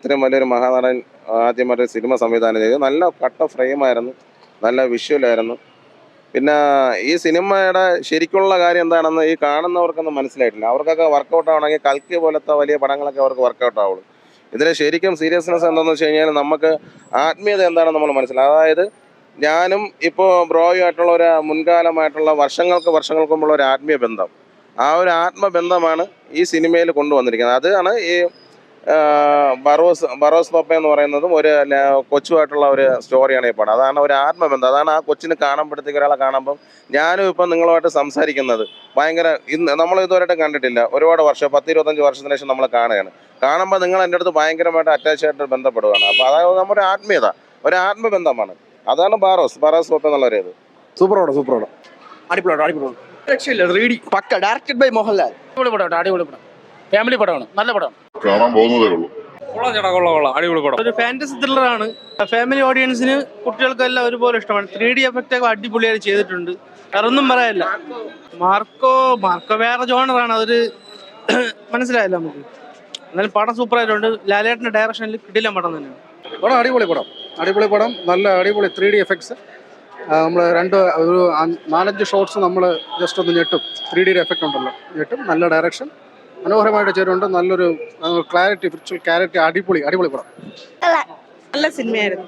ഇത്രയും വലിയൊരു മഹാനടൻ ആദ്യമായിട്ട് സിനിമ സംവിധാനം ചെയ്തു. നല്ല കട്ട ഫ്രെയിമായിരുന്നു, നല്ല വിഷ്വലായിരുന്നു. പിന്നെ ഈ സിനിമയുടെ ശരിക്കുള്ള കാര്യം എന്താണെന്ന് ഈ കാണുന്നവർക്കൊന്നും മനസ്സിലായിട്ടില്ല. അവർക്കൊക്കെ വർക്കൗട്ട് ആവണമെങ്കിൽ കൽക്കി പോലത്തെ വലിയ പടങ്ങളൊക്കെ അവർക്ക് വർക്കൗട്ട് ആവുള്ളൂ. ഇതിലെ ശരിക്കും സീരിയസ്നെസ് എന്താണെന്ന് വെച്ച് കഴിഞ്ഞാൽ നമുക്ക് ആത്മീയത എന്താണെന്ന് നമ്മൾ മനസ്സിലാവും. അതായത് ഞാനും ഇപ്പോൾ ബ്രോയുമായിട്ടുള്ള ഒരു മുൻകാലമായിട്ടുള്ള വർഷങ്ങൾക്ക് മുമ്പുള്ള ഒരു ആത്മീയ ബന്ധം, ആ ഒരു ആത്മബന്ധമാണ് ഈ സിനിമയിൽ കൊണ്ടുവന്നിരിക്കുന്നത്. അതാണ് ഈ ബറോസ് പപ്പ എന്ന് പറയുന്നതും ഒരു കൊച്ചുമായിട്ടുള്ള ഒരു സ്റ്റോറിയാണ് ഈ പടം. അതാണ് ഒരു ആത്മബന്ധം. അതാണ് ആ കൊച്ചിന് കാണുമ്പോഴത്തേക്ക് ഒരാളെ കാണുമ്പം ഞാനും ഇപ്പം നിങ്ങളുമായിട്ട് സംസാരിക്കുന്നത് ഭയങ്കര ഇന്ന് നമ്മൾ ഇതുവരെയായിട്ടും കണ്ടിട്ടില്ല. ഒരുപാട് വർഷം 10-25 വർഷത്തിന് ശേഷം നമ്മൾ കാണുകയാണ്. കാണുമ്പോൾ നിങ്ങൾ എൻ്റെ അടുത്ത് ഭയങ്കരമായിട്ട് അറ്റാച്ച് ആയിട്ട് ബന്ധപ്പെടുകയാണ്. അപ്പോൾ അതായത് നമ്മുടെ ആത്മീയത ഒരു ആത്മബന്ധമാണ്. അതാണ് ബറോസ് പപ്പ എന്നുള്ളൊരു ഇത്. സൂപ്പർ അടിപൊളി രക്ഷയില്ല. 3D pucca directed by Mohanlal. അടിപൊളി പടം ഫാമിലി പടമാണ്, നല്ല പടം. കാണാൻ പോകുന്നതേ ഉള്ളൂ. കൊള്ളാം അടിപൊളി പടം. ഒരു ഫാന്റസി ത്രില്ലറാണ്. ഫാമിലി ഓഡിയൻസിന് കുട്ടികൾക്കെല്ലാം ഒരുപോലെ ഇഷ്ടമാണ്. 3D എഫക്റ്റ് ഒക്കെ അടിപൊളിയായി ചെയ്തിട്ടുണ്ട്. വേറൊന്നും പറയാനില്ല. മാർക്കോ വേറെ ജോണറാണ്, അതൊരു മനസ്സിലായല്ലോ നമുക്ക്. എന്നാലും പടം സൂപ്പർ ആയിട്ടുണ്ട്. ലാലേട്ടന്റെ ഡയറക്ഷനിൽ കിടിലൻ പടം തന്നെയാണ്. അടിപൊളി പടം, നല്ല അടിപൊളി 3D എഫക്ട്സ്. നമ്മൾ ഒരു 4-5 ഷോട്ട്സ് നമ്മൾ ജസ്റ്റ് ഒന്ന് ഞെട്ടും. 3D എഫക്റ്റ് ഉണ്ടല്ലോ, ഞെട്ടും. നല്ല ഡയറക്ഷൻ, മനോഹരമായിട്ട് ചെയ്തിട്ടുണ്ട്. നല്ലൊരു ക്ലാരിറ്റി, വിർച്വൽ ക്ലാരിറ്റി. അടിപൊളി പടം. നല്ല സിനിമയായിരുന്നു.